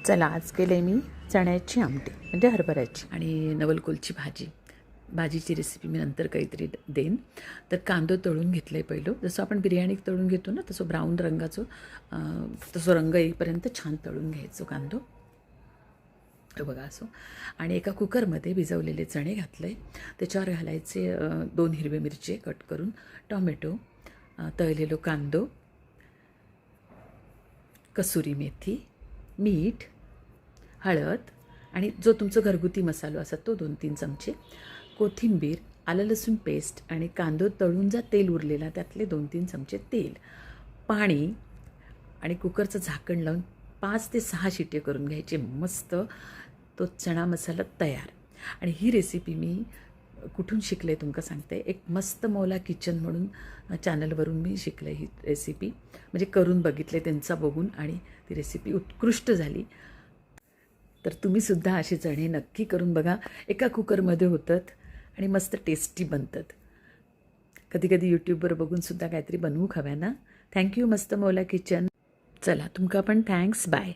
चला आज केले मी चण्याची आमटी म्हणजे हरभऱ्याची आणि नवलकोलची भाजीची रेसिपी मी नंतर काहीतरी देईन. तर कांदो तळून घेतलं आहे पहिलं, जसं आपण बिर्याणी तळून घेतो ना तसं ब्राऊन रंगाचं तसं रंग येईपर्यंत छान तळून घ्यायचो कांदो. बघा असं. आणि एका कुकरमध्ये भिजवलेले चणे घातले, त्याच्यावर घालायचे 2 हिरवे मिरची कट करून, टोमॅटो, तळलेलो कांदो, कसुरी मेथी, मीठ, हळद आणि जो तुमचा घरगुती मसाला असा तो 2-3 चमचे, कोथिंबीर, आलं लसूण पेस्ट आणि कांदो तळून जा तेल उरलेला त्यातले 2-3 चमचे तेल, पाणी आणि कुकरचं झाकण लावून 5 ते 6 शिट्टे करून घ्यायचे. मस्त तो चणा मसाला तयार. आणि ही रेसिपी मी कुठून शिकले तुमका सांगते. एक मस्त मौला किचन म्हणून चॅनलवरून मी शिकले ही रेसिपी, म्हणजे करून बघितले त्यांचा बघून आणि ती रेसिपी उत्कृष्ट झाली. तर तुम्हीसुद्धा असे चणे नक्की करून बघा. एका कुकरमध्ये होतात आणि मस्त टेस्टी बनतात. कधी कधी यूट्यूबवर बघूनसुद्धा काहीतरी बनवू हव्या ना. थँक्यू मस्त मौला किचन. चला तुमका पण थँक्स. बाय.